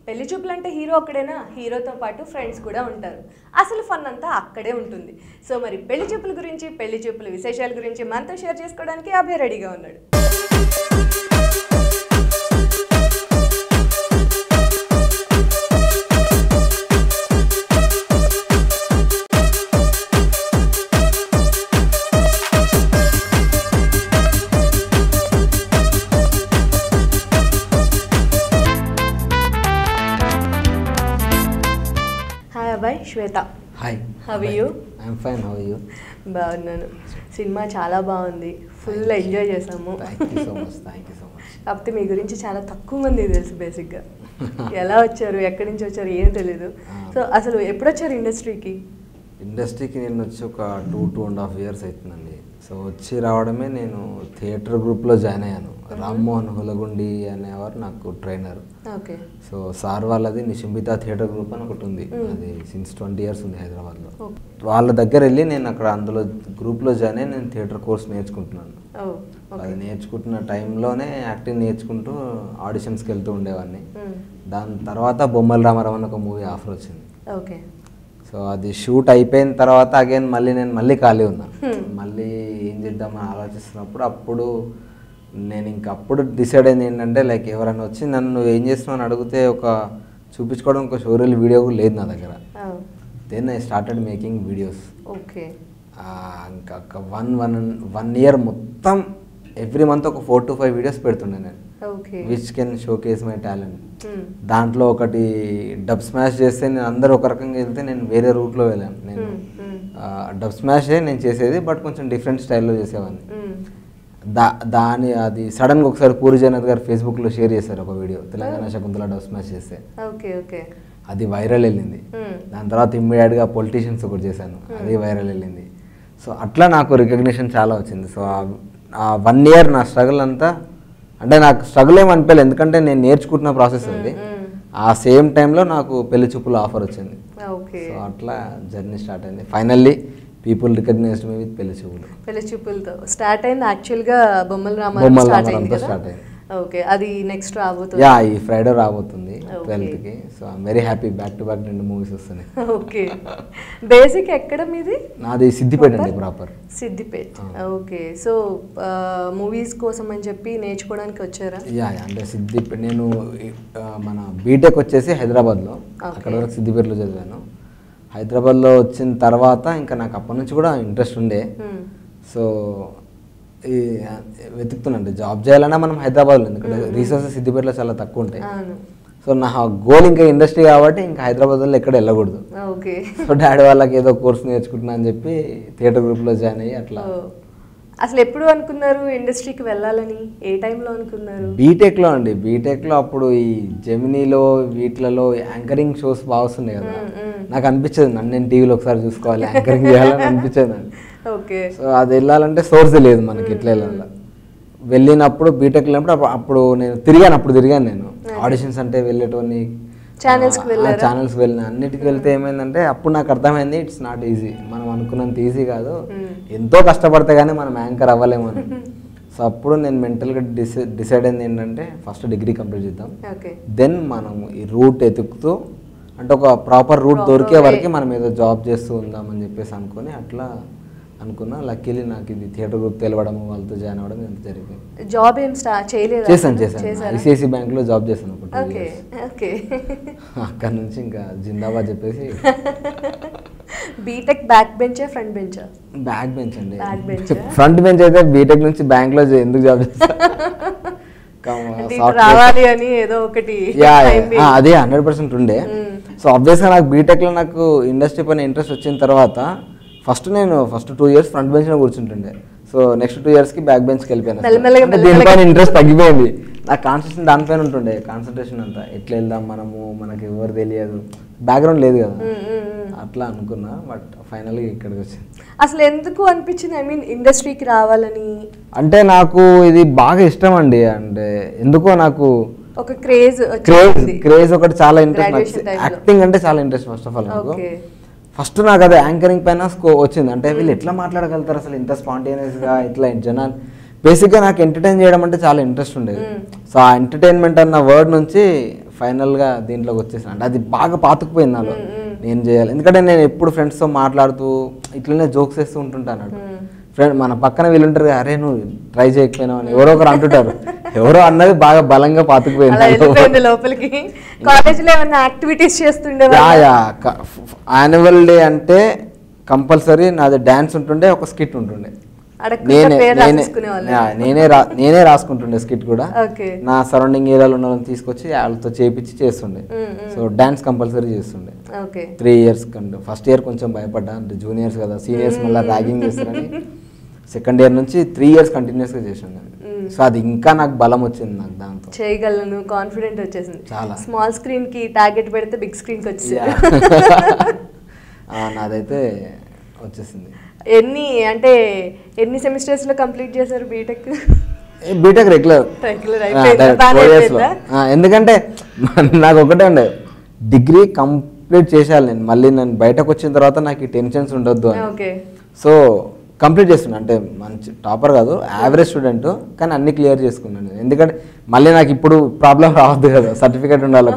పెళ్లి చూపులు అంటే హీరో ఒక్కడేనా, హీరోతో పాటు ఫ్రెండ్స్ కూడా ఉంటారు. అసలు ఫన్ అంతా అక్కడే ఉంటుంది. సో మరి పెళ్లి చూపుల గురించి, పెళ్లి చూపుల విశేషాల గురించి మనతో షేర్ చేసుకోవడానికి అభయ్ రెడీగా ఉన్నాడు. Bye, Shweta. Hi. How are you? I'm fine. How are you? బాగున్నాను. సినిమా చాలా బాగుంది, ఫుల్ ఎంజాయ్ చేసాము. Thank you so much. కాకపోతే మీ గురించి చాలా తక్కువ మంది తెలుసు బేసిక్గా. ఎలా వచ్చారు, ఎక్కడి నుంచి వచ్చారు ఏం తెలీదు. సో అసలు ఎప్పుడు వచ్చారు ఇండస్ట్రీకి? ఇండస్ట్రీకి నేను వచ్చి ఒక 2.5 years అవుతుందండి. సో వచ్చి రావడమే నేను థియేటర్ గ్రూప్లో జాయిన్ అయ్యాను. రామ్మోహన్ హులగుండి అనేవారు నాకు ట్రైనర్. ఓకే. సో సార్ వాళ్ళది నిశంబిత థియేటర్ గ్రూప్ అని ఒకటి ఉంది, అది సిన్స్ 20 years ఉంది హైదరాబాద్లో. వాళ్ళ దగ్గర వెళ్ళి నేను అక్కడ అందులో గ్రూప్లో జాయిన్ అయ్యి నేను థియేటర్ కోర్స్ నేర్చుకుంటున్నాను. అది నేర్చుకుంటున్న టైంలోనే యాక్టింగ్ నేర్చుకుంటూ ఆడిషన్స్కి వెళ్తూ ఉండేవాడిని. దాని తర్వాత బొమ్మల రామారావు అని ఒక మూవీ ఆఫర్ వచ్చింది. ఓకే. సో అది షూట్ అయిపోయిన తర్వాత అగైన్ మళ్ళీ ఖాళీ ఉన్నా. మళ్ళీ ఏం చేద్దామని ఆలోచిస్తున్నప్పుడు అప్పుడు నేను అప్పుడు డిసైడ్ అయింది ఏంటంటే లైక్ ఎవరైనా వచ్చి నన్ను ఏం చేస్తున్నావు అని అడిగితే ఒక చూపించుకోవడం ఒక షోరీల్ వీడియో కూడా లేదు నా దగ్గర. Then I started making videos. Okay. ఇంకా 1 year మొత్తం ఎవ్రీ మంత్ ఒక 4 to 5 వీడియోస్ పెడుతుండే నేను, which can showcase my talent. దాంట్లో ఒకటి డబ్ స్మాష్ చేస్తే నేను అందరూ ఒక రకంగా వెళ్తే నేను వేరే రూట్లో వెళ్ళాను. నేను డబ్ స్మాషే నేను చేసేది, బట్ కొంచెం డిఫరెంట్ స్టైల్లో చేసేవాడిని. అది సడన్గా ఒకసారి పూరి జగన్నాథ్ గారు ఫేస్బుక్లో షేర్ చేశారు ఒక video, Telangana Shakuntala dub smash చేస్తే. అది వైరల్ వెళ్ళింది. దాని తర్వాత ఇమ్మీడియట్గా పొలిటీషియన్స్ ఒకటి చేశాను, అది వైరల్ వెళ్ళింది. సో అట్లా నాకు రికగ్నిషన్ చాలా వచ్చింది. సో ఆ 1 year నా స్ట్రగుల్ అంతా, అంటే నాకు స్ట్రగుల్ ఏమి అనిపించలేదు, ఎందుకంటే నేను నేర్చుకుంటున్న ప్రాసెస్ అది. ఆ సేమ్ టైంలో నాకు పెళ్లి చూపుల ఆఫర్ వచ్చింది. సో అట్లా జర్నీ స్టార్ట్ అయింది. Finally people recognized me with పెళ్లి చూపులు. పెళ్లి చూపులతో స్టార్ట్ అయింది. యాక్చువల్గా బొమ్మల రామారావు స్టార్ట్ అయింది. ఓకే. అది నెక్స్ట్ రాబోతుంది. ఈ ఫ్రైడే రాబోతుంది 12th. So I'm very happy. Back to back 2 movies వస్తున్నాయి. ఓకే. బేసిక్ ఎక్కడ మీది? నాది సిద్దిపేట అండి, proper Siddipet. Okay. So movies కోసం అని చెప్పి నేర్చుకోవడానికి వచ్చారా? అంటే సిద్దిపేట నేను మన బీటెక్ వచ్చేసి హైదరాబాద్లో, అక్కడ వరకు సిద్దిపేటలో చదివాను. హైదరాబాద్లో వచ్చిన తర్వాత ఇంకా నాకు అప్పటి నుంచి కూడా ఇంట్రెస్ట్ ఉండే. సో వెతుకుతున్నాండి జాబ్ చేయాలన్నా మనం హైదరాబాద్లో, ఎందుకంటే రిసోర్సెస్ సిద్దిపేటలో చాలా తక్కువ ఉంటాయి. సో నా గోల్ ఇంకా ఇండస్ట్రీ కాబట్టి ఇంకా హైదరాబాద్లో ఎక్కడ వెళ్ళకూడదు. సో డాడీ వాళ్ళకి ఏదో కోర్స్ నేర్చుకుంటున్నా అని చెప్పి థియేటర్ గ్రూప్లో జాయిన్ అయ్యి అట్లా. అసలు ఎప్పుడు అనుకున్నారు ఇండస్ట్రీకి వెళ్ళాలని? ఏ టైంలో అనుకున్నారు? బీటెక్లో అండి. బీటెక్లో అప్పుడు ఈ జెమినీలో వీటిలలో యాంకరింగ్ షోస్ బాగా వస్తున్నాయి కదా, నాకు అనిపించేది నన్ను నేను టీవీలో ఒకసారి చూసుకోవాలి, యాంకరింగ్ చేయాలని అనిపించేది నాకు. ఓకే. సో అది వెళ్ళాలంటే సోర్స్ లేదు మనకి, ఎట్లా వెళ్ళాలి. వెళ్ళినప్పుడు బీటెక్ వెళ్ళినప్పుడు అప్పుడు నేను తిరిగాను నేను ఆడిషన్స్ అంటే వెళ్ళేటోని, ఛానల్స్కి వెళ్ళిన అన్నిటికి వెళ్తే ఏమైందంటే అప్పుడు నాకు అర్థమైంది ఇట్స్ నాట్ ఈజీ. మనం అనుకున్నంత ఈజీ కాదు, ఎంతో కష్టపడితే కానీ మనం యాంకర్ అవ్వలేము అని. సో అప్పుడు నేను మెంటల్గా డిసైడ్ అయింది ఏంటంటే ఫస్ట్ డిగ్రీ కంప్లీట్ చేద్దాం, దెన్ మనం ఈ రూట్ ఎతుకుతూ, అంటే ఒక ప్రాపర్ రూట్ దొరికే వరకు మనం ఏదో జాబ్ చేస్తూ ఉందామని చెప్పేసి అనుకుని అట్లా అనుకున్నా. లక్కీలీ నాకు ఇది థియేటర్ గ్రూప్ తెలవడం, వాళ్ళతో జాయిన్ అవ్వడం ఎంత జరిగింది. జాబ్ ఏం స్టార్ట్ చేయలేదు? చేశాను. ఐసిఐసి బ్యాంక్లో జాబ్ చేశాను ఒక 2 years. అక్కడ నుంచి ఇంకా జిందాబాద్ చెప్పేసి. బీటెక్ బ్యాక్ బెంచా ఫ్రంట్ బెంచా? బ్యాక్ బెంచ్ అండి. ఫ్రంట్ బెంచ్ అయితే బీటెక్ నుంచి బ్యాంక్లో ఎందుకు జాబ్ చేస్తా, రావాలి అని ఏదో ఒకటి అదే 100% ఉండే. సో ఆబ్వియస్గా నాకు బీటెక్లో నాకు ఇండస్ట్రీ పైన ఇంట్రెస్ట్ వచ్చిన తర్వాత ఫస్ట్ 2 years ఫ్రంట్ బెంచ్లో కూర్చుంటుండే. సో నెక్స్ట్ 2 yearsకి బ్యాక్ బెంచ్కి వెళ్ళిపోయాను. దీనిపైన ఇంట్రెస్ట్ తగ్గిపోయింది. నాకు కాన్సన్ట్రేషన్ దానిపైన ఉంటుండే, కాన్సన్ట్రేషన్ అంతా ఎట్లా వెళ్దాం మనము, మనకి ఎవరు తెలియదు, బ్యాక్గ్రౌండ్ లేదు కదా, అట్లా అనుకున్నా. బట్ ఫైనల్గా ఇక్కడికి వచ్చింది. అసలు ఎందుకు అనిపించింది, ఐ మీన్ ఇండస్ట్రీకి రావాలని? అంటే నాకు ఇది బాగా ఇష్టం అండి. అంటే ఎందుకో నాకు ఒక క్రేజ్ ఒకటి చాలా ఇంట్రెస్ట్. యాక్టింగ్ అంటే చాలా ఇంట్రెస్ట్ ఫస్ట్ ఆఫ్ ఆల్ నాకు. ఫస్ట్ నాకు అదే యాంకరింగ్ పైన వచ్చింది. అంటే వీళ్ళు ఎట్లా మాట్లాడగలుగుతారు అసలు ఇంత స్పాంటేనియస్గా, ఇట్లా జనాలు. బేసిక్గా నాకు ఎంటర్టైన్ చేయడం అంటే చాలా ఇంట్రెస్ట్ ఉండేది. సో ఆ ఎంటర్టైన్మెంట్ అన్న వర్డ్ నుంచి ఫైనల్గా దీంట్లోకి వచ్చేసాను. అంటే అది బాగా పాతుకుపోయింది నాలో, నేను చేయాలి. ఎందుకంటే నేను ఎప్పుడు ఫ్రెండ్స్తో మాట్లాడుతూ ఇట్లనే జోక్స్ వేస్తూ ఉంటుంటాను. ఫ్రెండ్ మన పక్కన వీళ్ళు ఉంటారు, అరే నువ్వు ట్రై చేయకపోయినావు అని ఎవరో ఒకరు అంటుంటారు. ఎవరో అన్నది బాగా బలంగా పాతుకుపోయింది లోపలికి. కాలేజ్లో ఏమైనా యాక్టివిటీస్ చేస్తుండే? యాన్యువల్ డే అంటే కంపల్సరీ నాది డాన్స్ ఉంటుండే, ఒక స్కిట్ ఉంటుండే. నేనే రాసుకుంటుండే స్కిట్ కూడా. నా సరౌండింగ్ ఏరియాలో ఉన్న వాళ్ళని తీసుకొచ్చి వాళ్ళతో చేపించి చేస్తుండే. సో డాన్స్ కంపల్సరీ చేస్తుండే 3 years కంటే. ఫస్ట్ ఇయర్ కొంచెం భయపడ్డా, అంటే జూనియర్స్ కదా, సీనియర్స్ మళ్ళీ ర్యాగింగ్ చేస్తారని. సెకండ్ ఇయర్ నుంచి 3 years కంటిన్యూస్గా చేసాను. సో అది ఇంకా నాకు బలం వచ్చింది, నాకు దాంతో చేయగలను కాన్ఫిడెంట్ వచ్చేసింది. చాలా స్మాల్ స్క్రీన్ కి టార్గెట్ పెడితే బిగ్ స్క్రీన్ కి వచ్చింది. నాదైతే వచ్చేసింది. ఎన్ని సెమిస్టర్స్ లో కంప్లీట్ చేశారు బీటెక్? BTech regular. ఎందుకంటే నాకు ఒకటే ఉండే, డిగ్రీ కంప్లీట్ చేసేయాలి నేను, మళ్ళీ నేను బయటకు వచ్చిన తర్వాత నాకు ఈ టెన్షన్స్ ఉండొద్దు అని. సో కంప్లీట్ చేస్తున్నా. అంటే మంచి టాపర్ కాదు, యావరేజ్ స్టూడెంట్, కానీ అన్ని క్లియర్ చేసుకున్నాను. ఎందుకంటే మళ్ళీ నాకు ఇప్పుడు ప్రాబ్లం రావద్దు కదా, సర్టిఫికేట్ ఉండాలి.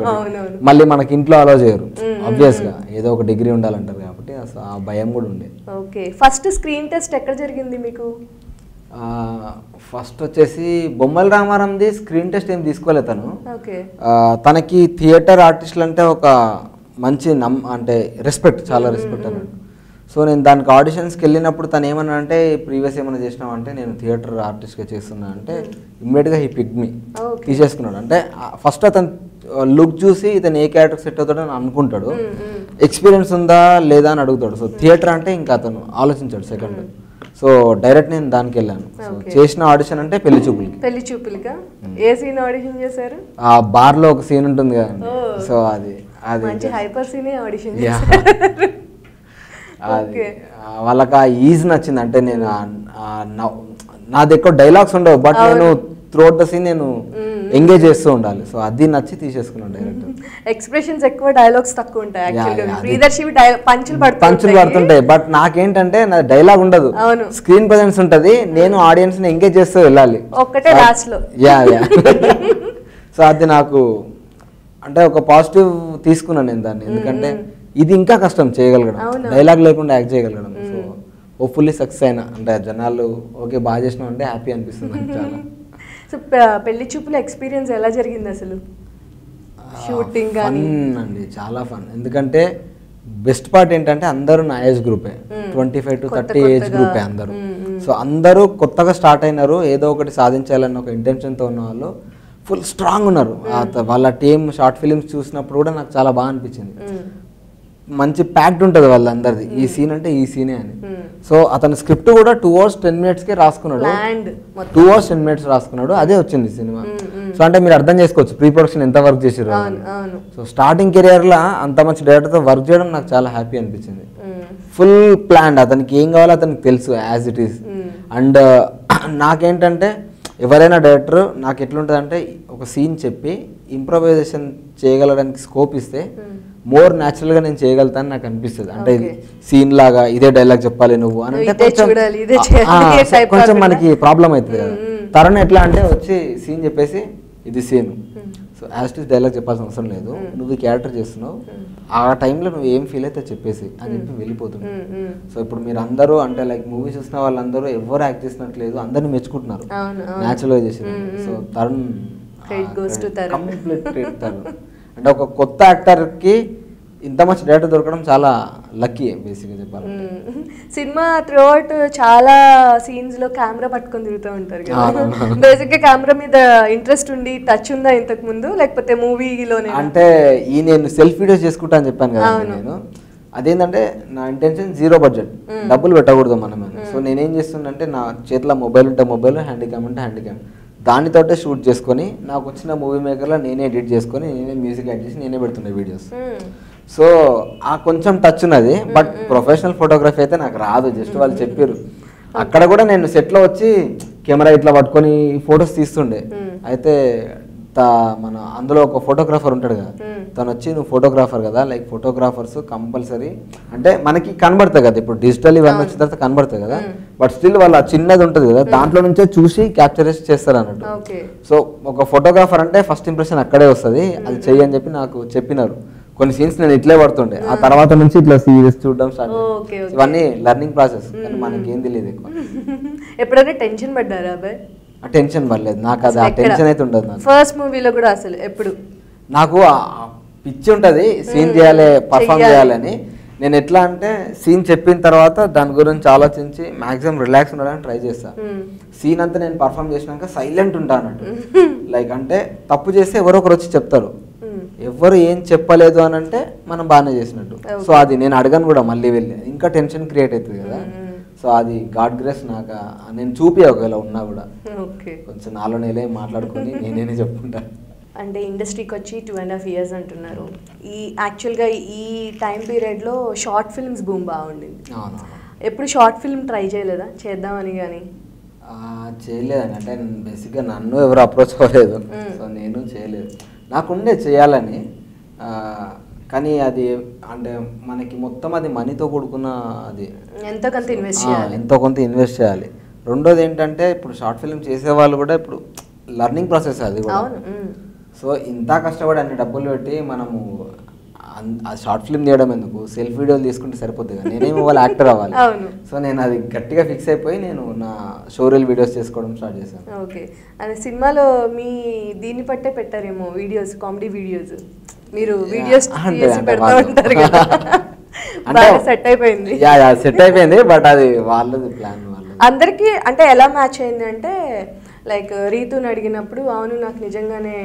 మళ్ళీ మనకి ఇంట్లో అలో చేయరు ఆబ్వియస్గా, ఏదో ఒక డిగ్రీ ఉండాలంటారు కాబట్టి ఆ భయం కూడా ఉండే. ఓకే, ఫస్ట్ స్క్రీన్ టెస్ట్ ఎక్కడ జరిగింది మీకు? ఫస్ట్ వచ్చేసి బొమ్మల రామారంది స్క్రీన్ టెస్ట్ ఏం తీసుకోలేదు తను. తనకి థియేటర్ ఆర్టిస్టులు అంటే ఒక మంచి అంటే రెస్పెక్ట్, చాలా రెస్పెక్ట్ అన్నాడు. సో నేను దానికి ఆడిషన్స్కి వెళ్ళినప్పుడు తను ఏమన్నా అంటే ప్రీవియస్ ఏమైనా చేసినావు అంటే నేను థియేటర్ ఆర్టిస్ట్గా చేస్తున్నా అంటే ఇమ్మీడియట్గా హీ పిక్ మీ, తీసేసుకున్నాడు. అంటే ఫస్ట్ అతను లుక్ చూసి ఇతను ఏ క్యారెక్టర్ సెట్ అవుతాడని అనుకుంటాడు, ఎక్స్పీరియన్స్ ఉందా లేదా అని అడుగుతాడు. సో థియేటర్ అంటే ఇంకా అతను ఆలోచించాడు సెకండ్. సో డైరెక్ట్ నేను దానికి వెళ్ళాను. సో చేసిన ఆడిషన్ అంటే పెళ్లి చూపులకి. పెళ్లి చూపులకా? ఏ సీన్ ఆడిషన్ చేశారు? ఆ బార్ లో ఒక సీన్ ఉంటుంది కదా, సో అది మంచి హైపర్ సీన్ ఆడిషన్. వాళ్ళకి ఆ ఈజ్ నచ్చింది. అంటే నేను నాది ఎక్కువ డైలాగ్స్ ఉండవు, బట్ నేను త్రూఅవుట్ ద సీన్ నేను ఎంగేజ్ చేస్తూ ఉండాలి. సో అది నచ్చి తీసేసుకున్నాను డైరెక్ట్. ఎక్స్ప్రెషన్స్ ఎక్కువ, డైలాగ్స్ తక్కువ ఉంటాయి. పంచులు పడుతుంటాయి, బట్ నాకేంటంటే నా డైలాగ్ ఉండదు, స్క్రీన్ ప్రెజెన్స్ ఉంటది. నేను ఆడియన్స్ ని ఎంగేజ్ చేస్తూ వెళ్ళాలి ఒక్కటే లాస్ట్ లో. సో అది నాకు అంటే ఒక పాజిటివ్ తీసుకున్నాను నేను దాన్ని. ఎందుకంటే ఇది ఇంకా కష్టం చేయగలగడం, డైలాగ్ లేకుండా యాక్ట్ చేయగలగడం. సో హోప్ఫుల్లీ సక్సెస్ అయినా, అంటే జనాలు ఓకే బాగా చేసినాం అంటే హ్యాపీ అనిపిస్తుంది చాలా. సో పెళ్లి చూపుల ఎక్స్పీరియన్స్ ఎలా జరిగింది అసలు? షూటింగ్ ఫన్ అండి, చాలా ఫన్. ఎందుకంటే బెస్ట్ పార్ట్ ఏంటంటే అందరూ నా ఏజ్ గ్రూపే, 25 to 30 ఏజ్ గ్రూపే అందరూ. సో అందరూ కొత్తగా స్టార్ట్ అయినారు, ఏదో ఒకటి సాధించాలన్న ఒక ఇంటెన్షన్తో ఉన్న వాళ్ళు ఫుల్ స్ట్రాంగ్ ఉన్నారు. వాళ్ళ టీమ్ షార్ట్ ఫిలిమ్స్ చూసినప్పుడు కూడా నాకు చాలా బాగా అనిపించింది. మంచి ప్యాక్డ్ ఉంటుంది వాళ్ళందరిది, ఈ సీన్ అంటే ఈ సీనే అని. సో అతని స్క్రిప్ట్ కూడా 2 hours 10 minutes రాసుకున్నాడు, 2 hours 10 minutes రాసుకున్నాడు, అదే వచ్చింది సినిమా. సో అంటే మీరు అర్థం చేసుకోవచ్చు ప్రీ ప్రొడక్షన్ ఎంత వర్క్ చేసారు. సో స్టార్టింగ్ కెరియర్లో అంత మంచి డైరెక్టర్తో వర్క్ చేయడం నాకు చాలా హ్యాపీ అనిపించింది. ఫుల్ ప్లాన్డ్, అతనికి ఏం కావాలో అతనికి తెలుసు యాజ్ ఇట్ ఈస్. అండ్ నాకేంటంటే ఎవరైనా డైరెక్టర్ నాకు ఎట్లుంటుంది అంటే ఒక సీన్ చెప్పి ఇంప్రొవైజేషన్ చేయగలడానికి స్కోప్ ఇస్తే మోర్ న్యాచురల్గా నేను చేయగలుగుతాను నాకు అనిపిస్తుంది. అంటే సీన్ లాగా ఇదే డైలాగ్ చెప్పాలి నువ్వు అని అంటే కొంచెం మనకి ప్రాబ్లం అవుతుంది కదా. తరుణ్ ఎట్లా అంటే వచ్చి సీన్ చెప్పేసి ఇది scene, so as it is dialogue చెప్పాల్సిన అవసరం లేదు, నువ్వు ఈ క్యారెక్టర్ చేస్తున్నావు, ఆ టైంలో నువ్వు ఏం ఫీల్ అయితే చెప్పేసి అని చెప్పి వెళ్ళిపోతుంది. సో ఇప్పుడు మీరు అందరూ అంటే లైక్ మూవీ చూసిన వాళ్ళందరూ ఎవరు యాక్ట్ చేసినట్లేదు, అందరిని మెచ్చుకుంటున్నారు న్యాచురల్గా చేసిన. సో తరుణ్ కంప్లీట్ తరుణ్ అంటే ఒక కొత్త యాక్టర్కి ఇంత మంచి డైరెక్టర్ దొరకడం చాలా లక్కీ బేసిక్గా చెప్పాలంటే. సినిమా త్రూఅవుట్ చాలా సీన్స్ లో కెమెరా పట్టుకొని తిరుగుతూ ఉంటారు కదా, బేసిక్ గా కెమెరా మీద ఇంట్రెస్ట్ ఉండి టచ్ ఉందా ఇంతకు ముందు, లేకపోతే మూవీలోనే? అంటే ఈ నేను సెల్ఫ్ వీడియోస్ చేసుకుంటా అని చెప్పాను కదా నేను, అదేంటంటే నా ఇంటెన్షన్ 0 budget, డబ్బులు పెట్టకూడదు మనమే. సో నేనేం చేస్తుందంటే నా చేతిలో మొబైల్ ఉంటే మొబైల్, హ్యాండిక్యామ్ ఉంటే హ్యాండిక్యామ్, దానితోటే షూట్ చేసుకొని నాకు వచ్చిన మూవీ మేకర్లో నేనే ఎడిట్ చేసుకొని నేనే మ్యూజిక్ యాడ్ చేసి నేనే పెడుతుండే వీడియోస్. సో ఆ కొంచెం టచ్ ఉన్నది, బట్ ప్రొఫెషనల్ ఫోటోగ్రఫీ అయితే నాకు రాదు, జస్ట్ వాళ్ళు చెప్పారు. అక్కడ కూడా నేను సెట్లో వచ్చి కెమెరా ఇట్లా పట్టుకొని ఫొటోస్ తీస్తుండే. అయితే అంత మన అందులో ఒక ఫోటోగ్రాఫర్ ఉంటాడు కదా, తను వచ్చి నువ్వు ఫోటోగ్రాఫర్ కదా, లైక్ ఫోటోగ్రాఫర్స్ కంపల్సరీ అంటే మనకి కనబడతాయి కదా, ఇప్పుడు డిజిటల్ ఇవన్నీ వచ్చిన తర్వాత కనబడతాయి కదా, బట్ స్టిల్ వాళ్ళ చిన్నది ఉంటుంది కదా, దాంట్లో నుంచే చూసి క్యాప్చర్ చేస్తారు అన్నట్టు. సో ఒక ఫోటోగ్రాఫర్ అంటే ఫస్ట్ ఇంప్రెషన్ అక్కడే వస్తుంది, అది చెయ్యి అని చెప్పి నాకు చెప్పినారు. కొన్ని సీన్స్ నేను ఇట్లే పడుతుండే, ఆ తర్వాత నుంచి ఇట్లా సీరియస్ చూడడం స్టార్ట్. ఇవన్నీ లెర్నింగ్ ప్రాసెస్, కానీ మనకి ఏం తెలియదు ఎక్కువ. ఎప్పుడైనా టెన్షన్ పడ్డారా అబ్బాయి? టెన్షన్ పడలేదు నాకు, అది ఆ టెన్షన్ అయితే ఉండదు నాకు. ఫస్ట్ మూవీలో కూడా అసలు ఎప్పుడు నాకు పిచ్చి ఉంటుంది సీన్ చేయాలి, పర్ఫామ్ చేయాలని. నేను ఎట్లా అంటే సీన్ చెప్పిన తర్వాత దాని గురించి ఆలోచించి మాక్సిమం రిలాక్స్ ఉండడానికి ట్రై చేస్తాను. సీన్ అంతా నేను పర్ఫామ్ చేసినాక సైలెంట్ ఉంటాను అన్నట్టు. లైక్ అంటే తప్పు చేస్తే ఎవరో ఒకరు వచ్చి చెప్తారు, ఎవరు ఏం చెప్పలేదు అని అంటే మనం బాగానే చేసినట్టు. సో అది నేను అడగను కూడా మళ్ళీ వెళ్ళి, ఇంకా టెన్షన్ క్రియేట్ అవుతుంది కదా. సో అది గాడ్ గ్రేస్ నాకు, నేను చూపి ఒకవేళ ఉన్నా కూడా కొంచెం నాలో నేలే మాట్లాడుకుని నేనే చెప్పుకుంటాను. అంటే ఇండస్ట్రీకి వచ్చి 2.5 years అంటున్నారు. ఈ యాక్చువల్గా ఈ టైం పీరియడ్లో షార్ట్ ఫిల్మ్స్ బూమ్ బాగుండింది. ఎప్పుడు షార్ట్ ఫిల్మ్ ట్రై చేయలేదా, చేద్దామని? కానీ చేయలేదండి, అంటే బేసిక్గా నన్ను ఎవరు అప్రోచ్ అవ్వలేదు, సో నేను చేయలేదు. నాకుండే చేయాలని, కానీ అది అంటే మనకి మొత్తం అది మనీతో కూడుకున్న, అది ఎంతో కొంత ఇన్వెస్ట్ చేయాలి. రెండోది ఏంటంటే ఇప్పుడు షార్ట్ ఫిల్మ్ చేసే వాళ్ళు కూడా ఇప్పుడు లర్నింగ్ ప్రాసెస్ అది కూడా. సో ఇంత కష్టపడి అన్ని డబ్బులు పెట్టి మనము ఆ షార్ట్ ఫిల్మ్ తీయడం ఎందుకు, సెల్ఫ్ వీడియోలు తీసుకుంటే సరిపోతుంది కదా, నేనేమో వాళ్ళు యాక్టర్ అవ్వాలి. సో నేను అది గట్టిగా ఫిక్స్ అయిపోయి నేను నా షోరీల్ వీడియోస్ చేసుకోవడం స్టార్ట్ చేశాను. ఓకే, అది సినిమాలో మీ దీన్ని పట్టే పెట్టారేమో వీడియోస్, కామెడీ వీడియోస్ మీరు వీడియోస్ పెడతా ఉంటారు కదా, అంటే సెట్ అయిపోయింది. సెట్ అయిపోయింది, బట్ అది వాళ్ళది ప్లాన్. అందరికీ అంటే ఎలా మ్యాచ్ అయింది అంటే, లైక్ రీతుని అడిగినప్పుడు అవును నాకు నిజంగానే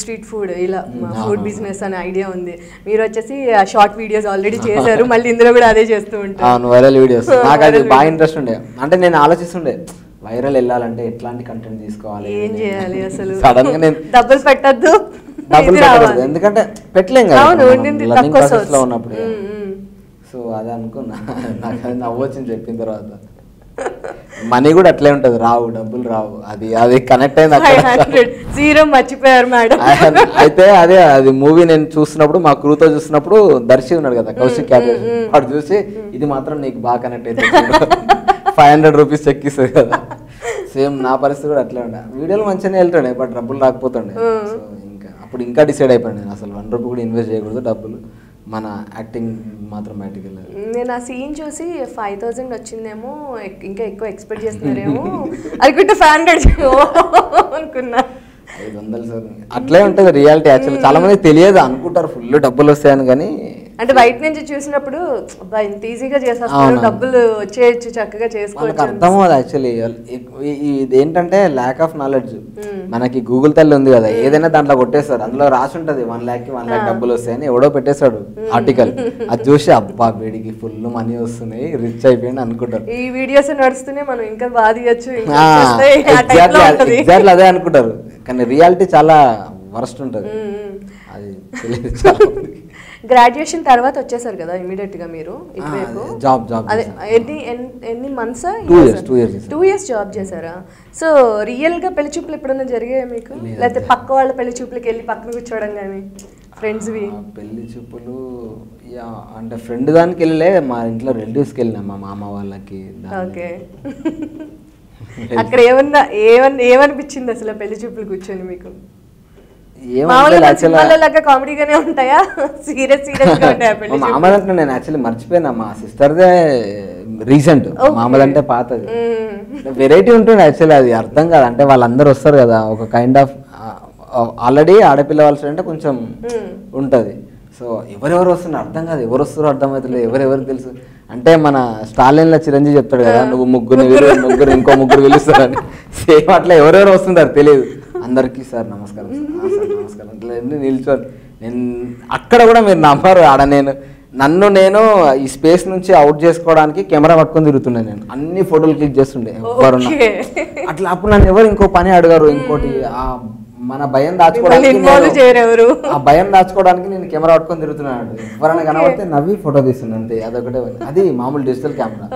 స్ట్రీట్ ఫుడ్ ఇలా ఫుడ్ బిజినెస్ అనే ఐడియా ఉంది, మీరు వచ్చేసి షార్ట్ వీడియోస్ ఆల్రెడీ చేశారు, మళ్ళీ ఇందులో కూడా అదే చేస్తూ ఉంటారు. వైరల్ వీడియోస్ నాకు అది బాగా ఇంట్రెస్ట్ ఉండే. అంటే నేను ఆలోచిస్తుండే వైరల్ వెళ్ళాలంటే ఎట్లాంటి కంటెంట్ తీసుకోవాలి, ఏం చేయాలి, అసలు సడన్ గా నేను డబ్బులు పెట్టద్దు, ఎందుకంటే పెట్టలేం కదా లర్నింగ్ ప్రాసెస్ లో ఉన్నప్పుడు. సో అదే అనుకున్నా, నాకు అది నవ్వొచ్చింది చెప్పిన తర్వాత. మనీ కూడా అట్లే ఉంటది, రావు డబ్బులు రావు, అది అది కనెక్ట్ అయింది. జీరో మర్చిపోయారు మేడం. అయితే అదే అది మూవీ నేను చూస్తున్నప్పుడు మా క్రూతో చూసినప్పుడు దర్శి ఉన్నాడు కదా, కౌశిక్ క్యాబేజ్, వాడు చూసి ఇది మాత్రం నీకు బాగా కనెక్ట్ అయితే 500 రూపీస్ చెక్ ఇస్తుంది కదా. సేమ్ నా పరిస్థితి కూడా అట్లే ఉండే, వీడియోలు మంచిగానే వెళ్తుండే బట్ డబ్బులు రాకపోతుండే. సో ఇంకా అప్పుడు ఇంకా డిసైడ్ అయిపోయాను నేను అసలు 1 రూపీ కూడా ఇన్వెస్ట్ చేయకూడదు, డబ్బులు మన యాక్టింగ్ మాత్రం బయటికి వెళ్ళాలి. నేను ఆ సీన్ చూసి 5,000 వచ్చిందేమో, ఇంకా ఎక్కువ ఎక్స్పెక్ట్ చేస్తున్నారేమో అనుకుంటే 500 అనుకున్నా. 500 సార్ అట్లే ఉంటుంది రియాలిటీ. యాక్చువల్లీ చాలా మంది తెలియదు, అనుకుంటారు ఫుల్ డబ్బులు వస్తాయని, కానీ అంటే బయట నుంచి చూసినప్పుడు ఇంత ఈజీగా చేసేస్తారు, డబ్బులు వచ్చేయచ్చు, చక్కగా చేసుకోవచ్చు, అర్థం అవ్వదు. యాక్చువల్లీ ఇది ఏంటంటే ల్యాక్ ఆఫ్ నాలెడ్జ్. మనకి గూగుల్ తల్లి ఉంది కదా, ఏదైనా దాంట్లో కొట్టేస్తారు, అందులో రాసి ఉంటది 1 lakh 1 lakh డబ్బులు వస్తాయని, ఎవడో పెట్టేశాడు ఆర్టికల్, అది చూసి అబ్బా వీడికి ఫుల్ మనీ వస్తున్నాయి, రిచ్ అయిపోయింది అనుకుంటారు. ఈ వీడియోస్ నడుస్తూనే మనం ఇంకా బాధియచ్చు, ఎగ్జాక్ట్లీ అదే అనుకుంటారు, కానీ రియాలిటీ చాలా వరస్ట్ ఉంటుంది, అది తెలియదు చాలా. గ్రాడ్యుయేషన్ తర్వాత వచ్చేసారు కదా ఇమీడియట్ గా మీరు ఇటువైపు జాబ్ అదే ఎన్ని మంత్స్ 2 years జాబ్ చేశారా? సో రియల్ గా పెళ్లి చూపులు ఎప్పుడైనా జరిగాయా మీకు, లేకపోతే పక్క వాళ్ళ పెళ్లి చూపులకి వెళ్ళి పక్కన కూర్చోవడం కానీ ఫ్రెండ్స్వి? పెళ్లి చూపులు అంటే ఫ్రెండ్ దానికి వెళ్ళలే, మా ఇంట్లో రిలేటివ్స్కి వెళ్ళినా, మా మామ వాళ్ళకి. ఓకే, అక్కడ ఏమనిపించింది అసలు పెళ్లి చూపులు కూర్చొని మీకు? కామెడీగానే ఉంటాయా, సీరియస్ గా ఉంటాయా? మామూలు అంటే నేను యాక్చువల్లీ మర్చిపోయినా, మా సిస్టర్దే రీసెంట్, మామూలు అంటే పాతది, వెరైటీ ఉంటుంది యాక్చువల్లీ, అది అర్థం కాదు. అంటే వాళ్ళందరూ వస్తారు కదా, ఒక కైండ్ ఆఫ్ ఆల్రెడీ ఆడపిల్ల వాళ్ళ అంటే కొంచెం ఉంటుంది. సో ఎవరెవరు వస్తున్నారు అర్థం కాదు, ఎవరు వస్తారో అర్థమవుతలేదు, ఎవరెవరికి తెలుసు. అంటే మన స్టాలిన్లో చిరంజీవి చెప్తాడు కదా, నువ్వు ముగ్గురు ఇంకో ముగ్గురు పిలుస్తారని, సేమ్ అట్లా ఎవరెవరు వస్తుంటారు తెలియదు. అందరికీ సార్ నమస్కారం, సార్ నమస్కారం అట్లా నిల్చొని, నేను అక్కడ కూడా మీరు నమ్మరు, ఆడ నేను ఈ స్పేస్ నుంచి అవుట్ చేసుకోవడానికి కెమెరా పట్టుకొని తిరుగుతున్నాను, నేను అన్ని ఫోటోలు క్లిక్ చేస్తుండే ఎవరున్నా అట్లా. అప్పుడు నన్ను ఎవరు ఇంకో పని అడిగారు, ఇంకోటి మన భయం దాచుకోవడానికి, ఆ భయం దాచుకోవడానికి నేను కెమెరా పట్టుకొని తిరుగుతున్నాను. ఎవరైనా కనబడితే నవ్వి ఫోటో తీస్తున్నాను అంతే, అదొకటే. అది మామూలు డిజిటల్ కెమెరా.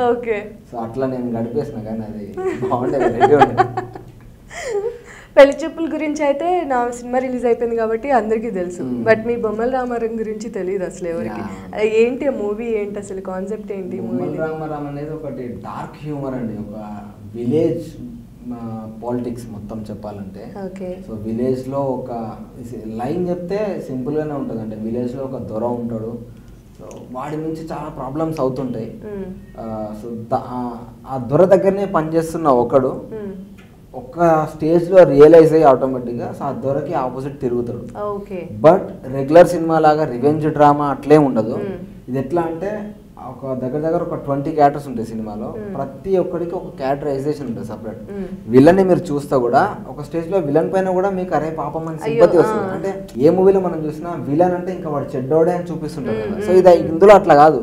సో అట్లా నేను గడిపేసిన, కానీ అది బాగుండేది. పెళ్లి చూపుల గురించి అయితే నా సినిమా రిలీజ్ అయిపోయింది కాబట్టి అందరికీ తెలుసు, బట్ మీ బొమ్మల రామారం గురించి తెలియదు అసలు ఎవరికి. ఏంటి మూవీ ఏంటి అసలు, కాన్సెప్ట్ ఏంటి? బొమ్మల రామారం అనేది ఒకటి డార్క్ హ్యూమర్ అండి, ఒక విలేజ్ పాలిటిక్స్ మొత్తం చెప్పాలంటే. సో విలేజ్లో ఒక లైన్ చెప్తే సింపుల్గానే ఉంటుంది, అంటే విలేజ్లో ఒక దొర ఉంటాడు, సో వాడి నుంచి చాలా ప్రాబ్లమ్స్ అవుతుంటాయి. సో ఆ దొర దగ్గరనే పనిచేస్తున్న ఒకడు ఒక స్టేజ్లో రియలైజ్ అయ్యి ఆటోమేటిక్గా ఆ దొరకి ఆపోజిట్ తిరుగుతాడు. బట్ రెగ్యులర్ సినిమా లాగా రివెంజ్ డ్రామా అట్లే ఉండదు. ఇది ఎట్లా అంటే ఒక దగ్గర ఒక 20 క్యారెక్టర్స్ ఉంటాయి సినిమాలో, ప్రతి ఒక్కడికి ఒక క్యారెక్టరైజేషన్ ఉంటుంది సపరేట్. విలన్ ని మీరు చూస్తా కూడా ఒక స్టేజ్ లో విలన్ పైన కూడా మీకు అరే పాపం అని సింపతి వస్తుంది. అంటే ఏ మూవీలో మనం చూసినా విలన్ అంటే ఇంకా వాడు చెడ్డోడే అని చూపిస్తుంటారు కదా. సో ఇది ఇందులో అట్లా కాదు,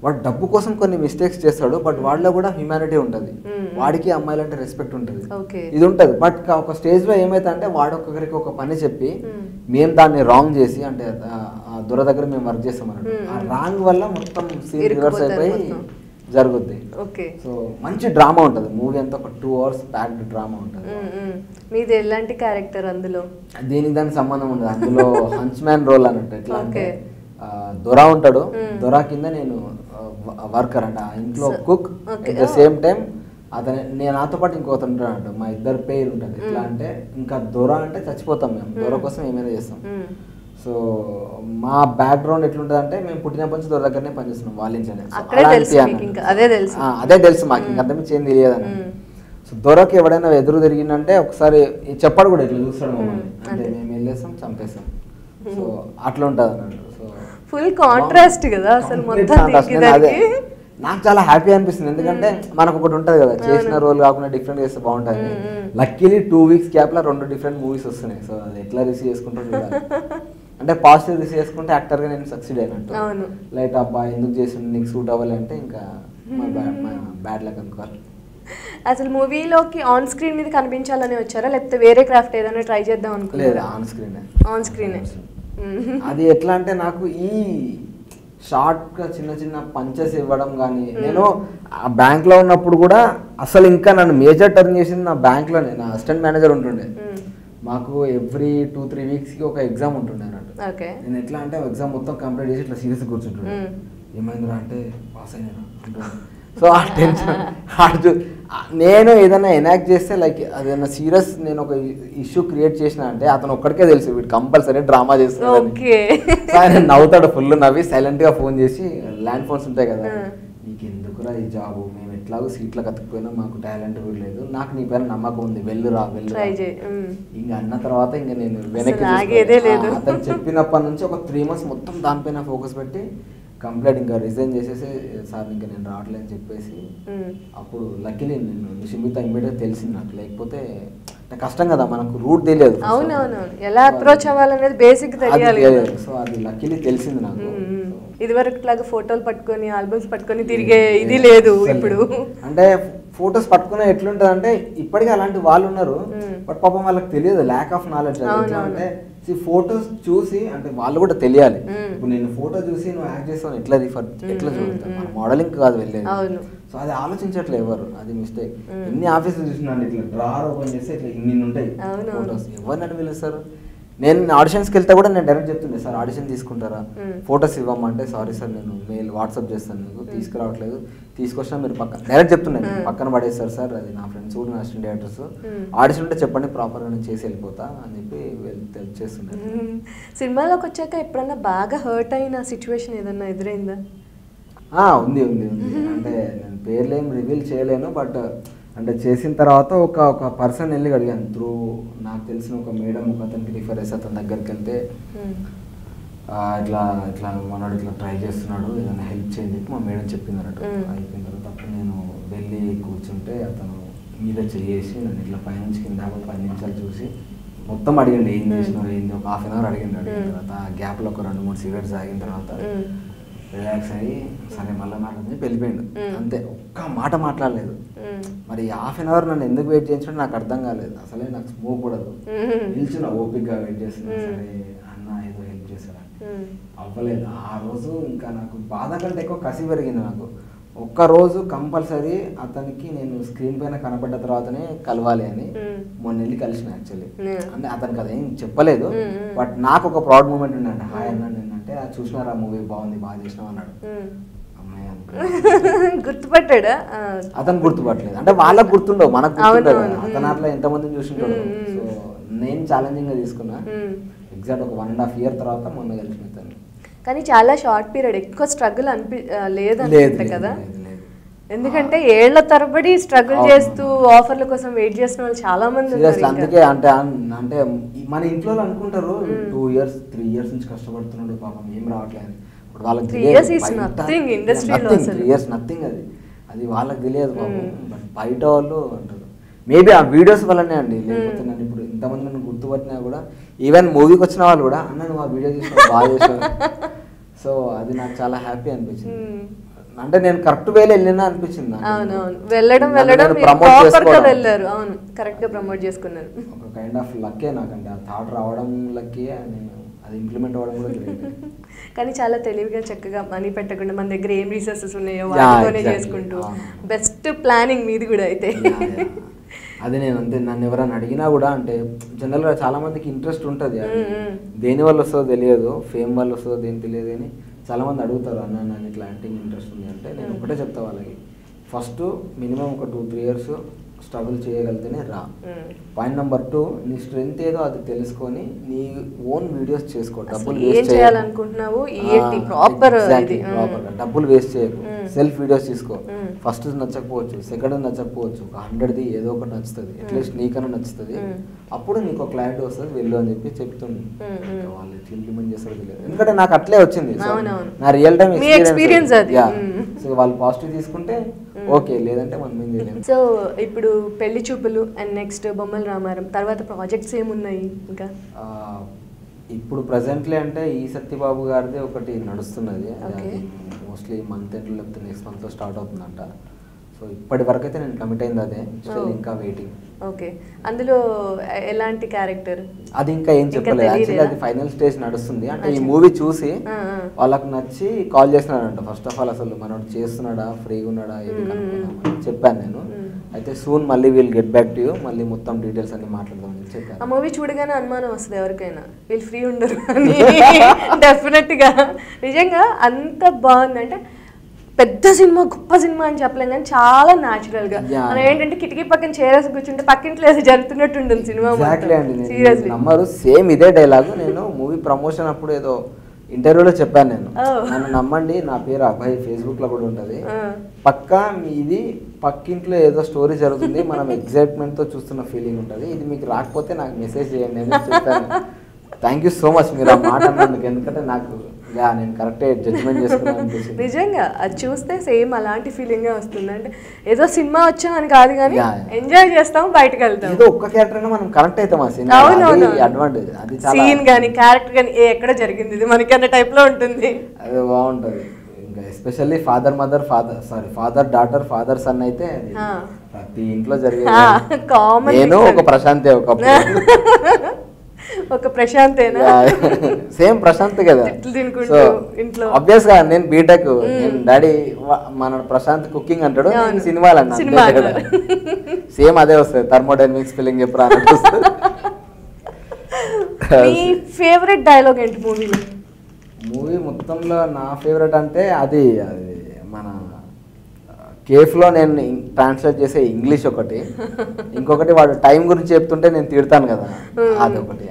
వాడు డబ్బు కోసం కొన్ని మిస్టేక్స్ చేస్తాడు, బట్ వాడిలో కూడా హ్యూమానిటీ ఉంటుంది, వాడికి అమ్మాయిలు అంటే రెస్పెక్ట్ ఉంటుంది, ఇది ఉంటుంది. బట్ ఒక స్టేజ్ లో ఏమైతే అంటే వాడు ఒక్కొక్కరికి ఒక పని చెప్పి మేము దాన్ని రాంగ్ చేసి, అంటే దొర దగ్గర మేము వర్క్ చేస్తాం అన్నట్టు, ఆ రాంగ్ వల్ల మొత్తం సీన్ రివర్స్ అయిపోయి జరుగుద్ది. సో మంచి డ్రామా ఉంటుంది మూవీ అంతా, ఒక 2 hours ప్యాక్డ్ డ్రామా ఉంటుంది. మీది ఎలాంటి క్యారెక్టర్ అందులో? దీనికి దానికి సంబంధం ఉండదు, అందులో హంచ్ మ్యాన్ రోల్ అన్నట్టు. ఎట్లా అంటే దొర ఉంటాడు, దొర కింద నేను వర్కర్ అంట, ఇంట్లో cook, at the same time నేను నాతో పాటు ఇంకొకరు ఉంటాడు, మా ఇద్దరు పేరు ఉంటుంది. ఎట్లా అంటే ఇంకా దొర అంటే చచ్చిపోతాం మేము, దొర కోసం ఏమైనా చేస్తాం. సో మా బ్యాక్గ్రౌండ్ ఎట్లుంటుంది అంటే మేము పుట్టినప్పటి నుంచి దొర దగ్గరనే పనిచేస్తున్నాం, వాళ్ళ ఇంట్లోనే. అదే తెలుసు మాకు, ఇంకా అంతమించి ఏం తెలియదని. సో దొరకి ఎవడైనా ఎదురు తిరిగిందంటే ఒకసారి చెప్పాడు కూడా, ఇట్లా చూస్తాడు మమ్మల్ని, అంటే మేము వెళ్ళేస్తాం చంపేస్తాం. సో అట్లా ఉంటుంది అన్నట్టు. సో ఫుల్ కాంట్రాస్ట్ కదా అసలు మొత్తం. అదే నాకు చాలా హ్యాపీ అనిపిస్తుంది, ఎందుకంటే మనకు ఒకటి ఉంటుంది కదా, చేసిన రోల్ కాకుండా డిఫరెంట్ చేస్తే బాగుంటుంది. లక్కీలీ 2 weeks గ్యాప్లో 2 different మూవీస్ వస్తున్నాయి. సో అది ఎట్లా రిసీవ్ చేసుకుంటూ చూడాలి. అంటే పాజిటివ్ రిసీవ్ చేసుకుంటే యాక్టర్గా నేను సక్సీడ్ అయినట్టు. లైట్ అబ్బా ఎందుకు చేసి నీకు సూట్ అవ్వాలి అంటే ఇంకా మా బ్యాడ్ లక్ అనుకోవాలి. అసలు మూవీలోకి ఆన్ స్క్రీన్ మీద కనిపించాలని వచ్చారా, లేకపోతే వేరే క్రాఫ్ట్ ఏదైనా ట్రై చేద్దాం అనుకోలేదు? లేదు, ఆన్ స్క్రీనే. అది ఎట్లా అంటే నాకు ఈ షార్ట్గా చిన్న చిన్న పంచెస్ ఇవ్వడం కానీ, నేను ఆ బ్యాంక్లో ఉన్నప్పుడు కూడా అసలు ఇంకా నన్ను మేజర్ టర్న్ చేసింది నా బ్యాంక్లోనే. నా అసిస్టెంట్ మేనేజర్ ఉంటుండే, మాకు ఎవ్రీ 2-3 weeksకి ఒక ఎగ్జామ్ ఉంటుండే అన్నట్టు. నేను ఎట్లా అంటే ఎగ్జామ్ మొత్తం కంప్లీట్ చేసి ఇట్లా సీరియస్ కూర్చుంటుండే, ఏమైందిరా అంటే పాస్ అయినా అంటుండే. సో ఆ టెన్షన్ నేను ఏదైనా ఎనాక్ట్ చేస్తే లైక్ అదేదైనా సీరియస్ నేను ఒక ఇష్యూ క్రియేట్ చేసిన అంటే అతను ఒక్కడికే తెలుసు వీడు కంపల్సరీ డ్రామా చేస్తున్నాడు. ఆయన నవ్వుతాడు, ఫుల్ నవ్వి సైలెంట్గా ఫోన్ చేసి, ల్యాండ్ ఫోన్స్ ఉంటాయి కదా, నీకు ఎందుకురా ఈ జాబు, మేము ఎట్లాగో సీట్లో కతుక్కుపోయినా మాకు టాలెంట్ కూడా లేదు, నాకు నీ పైన నమ్మకం ఉంది, వెళ్ళురా ఇంకా అన్న తర్వాత ఇంకా నేను వెనక్కి అతను చెప్పినప్పటి నుంచి ఒక 3 months మొత్తం దానిపైన ఫోకస్ పెట్టి కంప్లీట్ ఇంకా రిజైన్ చేసేసి సార్ ఇంకా నేను రావట్లేదు అని చెప్పేసి, అప్పుడు లక్కీలీ నేను నిషిమిత ఇమ్మీడియట్ తెలిసింది నాకు, లేకపోతే కష్టం కదా, మనకు రూట్ తెలియదు, ఎలా అప్రోచ్ అవ్వాలనేది బేసిక్ తెలియాలి. సో అది లక్కీలీ తెలిసింది నాకు. ఇదివరకు లాగా ఫోటోలు పట్టుకొని ఆల్బమ్స్ పట్టుకొని తిరిగే ఇది లేదు ఇప్పుడు. అంటే ఫొటోస్ పట్టుకునే ఎట్లుంటది అంటే ఇప్పటికీ అలాంటి వాళ్ళు ఉన్నారు, బట్ పాపం వాళ్ళకి తెలియదు, ల్యాక్ ఆఫ్ నాలెడ్జ్. అంటే ఫొటోస్ చూసి అంటే వాళ్ళు కూడా తెలియాలి, ఇప్పుడు నేను ఫోటో చూసి నువ్వు యాక్ట్ చేస్తావు ఎట్లా చూడతాను, మన మోడలింగ్ కాదు వెళ్ళేది. సో అది ఆలోచించట్లే ఎవరు, అది మిస్టేక్. ఎన్ని ఆఫీసులు చూసినాను ఇట్లా డ్రార్ ఓపెన్ చేస్తే ఇట్లా ఇన్ని ఉంటాయి ఫొటోస్, ఎవరిని పిలుస్తారు. నేను ఆడిషన్స్కి వెళ్తే కూడా నేను డైరెక్ట్ చెప్తుండే, సార్ ఆడిషన్ తీసుకుంటారా, ఫొటోస్ ఇవ్వమంటే సారీ సార్ నేను మెయిల్ వాట్సాప్ చేస్తాను, మీకు తీసుకురావట్లేదు, తీసుకొచ్చినా మీరు డైరెక్ట్ చెప్తున్నాను పక్కన పడేస్తారు సార్, అది నా ఫ్రెండ్స్ కూడా నా అసిస్టెంట్ డైరెక్టర్స్, ఆడిషన్ ఉంటే చెప్పండి ప్రాపర్గా నేను చేసి వెళ్ళిపోతా అని చెప్పి చేస్తున్నాను. సినిమాలోకి వచ్చాక ఎప్పుడన్నా బాగా హర్ట్ అయిన సిచ్యువేషన్ ఏదన్నా ఎదురైందా? ఉంది. అంటే నేను పేర్లు ఏం రివీల్ చేయలేను, బట్ అంటే చేసిన తర్వాత ఒక పర్సన్ వెళ్ళి అడిగాను, త్రూ నాకు తెలిసిన ఒక మేడం ఒక అతనికి రిఫర్ చేసి అతని దగ్గరికి వెళ్తే ఇట్లా మనోడు ఇట్లా ట్రై చేస్తున్నాడు ఏదైనా హెల్ప్ చేయని చెప్పి మా మేడం చెప్పింది అన్నట్టు. అయిపోయిన తర్వాత అప్పుడు నేను వెళ్ళి కూర్చుంటే అతను మీద చేసి నన్ను ఇట్లా పైనుంచి కింద 10 నిమిషాలు చూసి మొత్తం అడిగండి ఏం చేసినారు ఏంది, ఒక 1/2 hour అడిగిన తర్వాత ఆ గ్యాప్లో ఒక 2-3 cigarettes తాగిన తర్వాత రిలాక్స్ అయ్యి సరే మళ్ళీ మాట్లాడి వెళ్ళిపోయాడు, అంతే, ఒక్క మాట మాట్లాడలేదు. మరి 1/2 hour నన్ను ఎందుకు వెయిట్ చేయించడం నాకు అర్థం కాలేదు, అసలే నాకు స్మోక్ కూడదు, నిల్చున్నా ఓపిక్గా వెయిట్ చేస్తున్నా, సరే అన్న ఏదో హెల్ప్ చేశాడు అవ్వలేదు. ఆ రోజు ఇంకా నాకు బాధ కంటే ఎక్కువ కసి పెరిగింది నాకు. ఒక్కరోజు కంపల్సరీ అతనికి నేను స్క్రీన్ పైన కనపడ్డ తర్వాతనే కలవాలి అని మొన్న వెళ్ళి కలిసిన యాక్చువల్లీ. అంటే అతనికి అదేం చెప్పలేదు, బట్ నాకు ఒక ప్రౌడ్ మూమెంట్ ఉందండి. హాయ్ అన్నాడు నేనంటే, అది చూసినారా మూవీ బాగుంది, బాగా చేసినావు అన్నాడు. గుర్తుపట్టాడా? అతను గుర్తుపట్టలేదు, అంటే వాళ్ళకి గుర్తుండవు, మనకు గుర్తుండవు. అతను అట్లా ఎంతమందిని చూసింటాడు. సో నేను ఛాలెంజింగ్ గా తీసుకున్నా. ఎగ్జాక్ట్ ఒక 1.5 year తర్వాత మొన్న కలిసిన అతను. కానీ చాలా షార్ట్ పీరియడ్, ఎక్కువ స్ట్రగుల్ లేదనుకుంటా కదా. ఎందుకంటే ఏళ్ల తరబడి స్ట్రగుల్ చేస్తూ ఆఫర్ల కోసం వెయిట్ చేసిన వాళ్ళు చాలా మంది ఉన్నారు. అందుకే అంటే మన ఇంట్లో అనుకుంటారు 2 years 3 years నుంచి కష్టపడుతున్నాడు పాపం ఏం రావట్లేదు. ఇప్పుడు వాళ్ళకి 3 years is nothing ఇండస్ట్రీలో. 3 years నథింగ్, అది వాళ్ళకి తెలియదు పాపం. బట్ బయట వాళ్ళు అంటారు. మేబీ ఆ వీడియోస్ వల్లనే అండి, లేకపోతే నన్ను ఇప్పుడు ఇంతమంది నన్ను గుర్తుపట్టినా కూడా, ఈవెన్ మూవీకి వచ్చిన వాళ్ళు కూడా అన్న నువ్వు ఆ వీడియో చేసిన బాగా చేసావు. సో అది నాకు చాలా హ్యాపీ అనిపించింది. అంటే నేను కరెక్ట్ వేలో వెళ్ళినా అనిపించింది. అవునవును, వెళ్ళడం వెళ్ళారు. అవును, కరెక్ట్ గా ప్రమోట్ చేసుకున్నారు. ఒక కైండ్ ఆఫ్ లక్కే నాకంటే, ఆ థాట్ రావడం లక్కే, నేను అది ఇంప్లిమెంట్ అవ్వడం కూడా గ్రేట్. కానీ చాలా తెలివిగా చక్కగా మనీ పెట్టకుండా మన దగ్గర ఏం రీసోర్సెస్ ఉన్నాయో వాటితోనే చేసుకుంటూ బెస్ట్ ప్లానింగ్ మీది కూడా అయితే. అది నేను అంతే, నన్ను ఎవరైనా అడిగినా కూడా, అంటే జనరల్గా చాలా మందికి ఇంట్రెస్ట్ ఉంటుంది, దేని వల్ల వస్తుందో తెలియదు, ఫేమ్ వల్ల వస్తుందో దేని తెలియదు అని చాలా మంది అడుగుతారు. అన్న నన్ను ఇట్లా యాక్టింగ్ ఇంట్రెస్ట్ ఉంది అంటే నేను ఒకటే చెప్తా వాళ్ళకి, ఫస్ట్ మినిమం ఒక 2-3 years స్ట్రగుల్ చేయగలిగితేనే రా. పాయింట్ నెంబర్ 2, నీ స్ట్రెంత్ ఏదో అది తెలుసుకొని నీ ఓన్ వీడియోస్ చేసుకో. డబ్బులు వేస్ట్ చేయాలనుకుంటున్నావు, డబ్బులు వేస్ట్ చేయకు, సెల్ఫ్ వీడియోస్ తీసుకో. ఫస్ట్ నచ్చకపోవచ్చు, సెకండ్ నచ్చకపోవచ్చు, ఒక 100ది ఏదో ఒకటి నచ్చుతుంది, అట్లీస్ట్ నీకన్నా నచ్చుతుంది. అప్పుడు నీకు ఒక క్లారిటీ వస్తుంది, వెళ్ళు అని చెప్పి చెప్తుంది. వాళ్ళు ఇంప్లిమెంట్ చేస్తారు తెలియదు, ఎందుకంటే నాకు అట్లే వచ్చింది, నా రియల్ టైం ఎక్స్పీరియన్స్. సో వాళ్ళు పాజిటివ్ తీసుకుంటే ఓకే, లేదంటే మనం ఏం చేయలేము. సో ఇప్పుడు పెళ్లి చూపులు అండ్ నెక్స్ట్ బొమ్మల రామారం తర్వాత ప్రాజెక్ట్స్ ఏమున్నాయి ఇంకా? ఇప్పుడు ప్రెసెంట్లీ అంటే ఈ సత్యబాబు గారిది ఒకటి నడుస్తున్నది, మోస్ట్లీ మంత్ ఎండ్లో లేకపోతే నెక్స్ట్ మంత్లో స్టార్ట్ అవుతుందంట. సో ఇప్పటి వరకు అయితే నేను కమిట్ అయింది అదే, ఇంకా వెయిటింగ్. ఓకే, అందులో ఎలాంటి క్యారెక్టర్? అది ఇంకా ఏం చెప్పలేదు యాక్చువల్లీ, అది ఫైనల్ స్టేజ్ నడుస్తుంది. అంటే ఈ మూవీ చూసి వాళ్ళకి నచ్చి కాల్ చేస్తున్నాడంట. ఫస్ట్ ఆఫ్ ఆల్ అసలు మనోడు చేస్తున్నాడా, ఫ్రీగా ఉన్నాడా, ఏది కనుక్కున్నామని చెప్పాను నేను. అయితే సూన్ మళ్ళీ we'll get back to you, మళ్ళీ మొత్తం డీటెయిల్స్ అన్ని మాట్లాడదామని చెప్పాను. ఆ మూవీ చూడగానే అనుమానం వస్తుంది ఎవరికైనా, వీళ్ళు ఫ్రీ ఉండరు అని. డెఫినెట్గా నిజంగా అంత బాగుందంటే, పెద్ద సినిమా గొప్ప సినిమా అని చెప్పలేం కానీ చాలా న్యాచురల్ గా, మనం ఏంటంటే కిటికీ పక్కన చేరేసి కూర్చుంటే పక్కింట్లో ఏదో జరుగుతున్నట్టు ఉంటుంది సినిమా. సీరియస్లీ నమ్మరు, సేమ్ ఇదే డైలాగ్ నేను మూవీ ప్రమోషన్ అప్పుడు ఏదో ఇంటర్వ్యూలో చెప్పాను నేను. నన్ను నమ్మండి, నా పేరు అభయ్, ఫేస్బుక్ లో కూడా ఉంటుంది, పక్కా ఇది పక్కింట్లో ఏదో స్టోరీ జరుగుతుంది, మనం ఎగ్జైట్మెంట్ తో చూస్తున్న ఫీలింగ్ ఉంటుంది, ఇది మీకు రాకపోతే నాకు మెసేజ్ చేయండి అని చెప్పాను. థ్యాంక్ యూ సో మచ్ మీరు ఆ మాట అన్నందుకు, ఎందుకంటే నాకు నేను కరెక్టే జడ్జ్మెంట్ చేసుకున్నాను. నిజంగా అది చూస్తే సేమ్ అలాంటి ఫీలింగ్ వస్తుంది. అంటే ఏదో సినిమా వచ్చామని కాదు కానీ ఎంజాయ్ చేస్తాం, బయటకు వెళ్తాం, ఏదో ఒక్క క్యారెక్టర్ అయినా మనం కనెక్ట్ అవుతాం. ఆ సినిమా అడ్వాంటేజ్, అది సీన్ కానీ క్యారెక్టర్ కానీ ఎక్కడ జరిగింది ఇది మనకి అన్న టైప్ లో ఉంటుంది, అది బాగుంటది. ఇంకా especially father daughter, father son అయితే ప్రతి ఇంట్లో జరిగేది. కామన్. నేను ఒక ప్రశాంతే, ఒక ప్రశాంతేనా, సేమ్ ప్రశాంత్ కదా. ఇంట్లో ఆబ్వియస్ గా నేను బీటెక్, నేను డాడీ మన ప్రశాంత్ కుకింగ్ అంటాడు, నేను సినిమాలు అన్నా, సేమ్ అదే వస్తుంది, థర్మోడైనమిక్స్ ఫీలింగ్ ఎప్పుడు అన్నట్టు. మీ ఫేవరెట్ డైలాగ్ ఏంటి మూవీలో? మూవీ మొత్తంలో నా ఫేవరెట్ అంటే అది మన కేఫ్లో నేను ట్రాన్స్లేట్ చేసే ఇంగ్లీష్ ఒకటి, ఇంకొకటి వాడు టైం గురించి చెప్తుంటే నేను తిడతాను కదా, అదొకటి.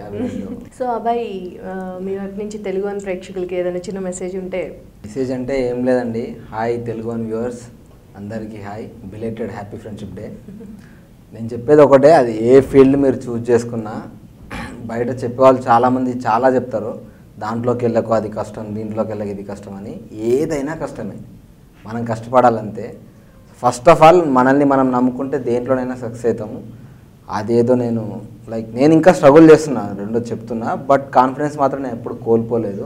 సో అబ్బాయి మీ వైపు నుంచి తెలుగు అని ప్రేక్షకులకి ఏదైనా చిన్న మెసేజ్ ఉంటే? మెసేజ్ అంటే ఏం లేదండి, హాయ్ తెలుగు అని వ్యూవర్స్ అందరికీ hi, belated happy friendship day. నేను చెప్పేది ఒకటే, అది ఏ ఫీల్డ్ మీరు చూస్ చేసుకున్నా, బయట చెప్పేవాళ్ళు చాలామంది చాలా చెప్తారు, దాంట్లోకి వెళ్ళకు అది కష్టం, దీంట్లోకి వెళ్ళక ఇది కష్టం అని. ఏదైనా కష్టమే, మనం కష్టపడాలంతే. ఫస్ట్ ఆఫ్ ఆల్ మనల్ని మనం నమ్ముకుంటే దేంట్లోనైనా సక్సెస్ అవుతాము. అదేదో నేను నేను ఇంకా స్ట్రగుల్ చేస్తున్నా, రెండో చెప్తున్నా, బట్ కాన్ఫిడెన్స్ మాత్రం నేను ఎప్పుడు కోల్పోలేదు.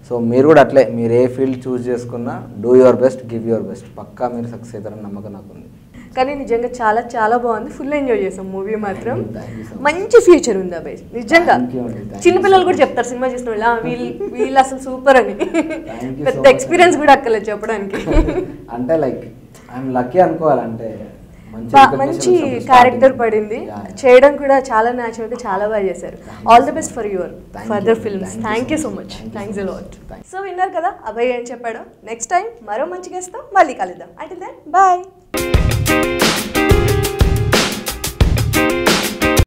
సో మీరు కూడా అట్లే, మీరు ఏ ఫీల్డ్ చూస్ చేసుకున్నా do your best, give your best, పక్కా మీరు సక్సెస్ అవుతారని నమ్మకం నాకుంది. కానీ నిజంగా చాలా చాలా బాగుంది, ఫుల్ ఎంజాయ్ చేసాం మూవీ మాత్రం. Thank you so much. మంచి ఫ్యూచర్ ఉంది అబ్బాయి నిజంగా. Thank you అండి, thank you చిన్నపిల్లలు కూడా చెప్తారు సినిమా చూసిన వాళ్ళు, వీళ్ళు అసలు సూపర్ అని. you పెద్ద so much. ఎక్స్పీరియన్స్ కూడా అక్కర్లేదు చెప్పడానికి. అంటే లైక్ ఐఎమ్ లక్కీ అనుకోవాలంటే మంచి క్యారెక్టర్ పడింది, చేయడం కూడా చాలా న్యాచురల్గా చాలా బాగా చేశారు. All the best for your further films. Thank you so much, thanks a lot. So విన్నారు కదా అభయ్ ఏం చెప్పాడో. నెక్స్ట్ టైం మరో మంచి గెస్ట్తో మళ్ళీ కలుద్దాం. అంటే దెన్ బాయ్.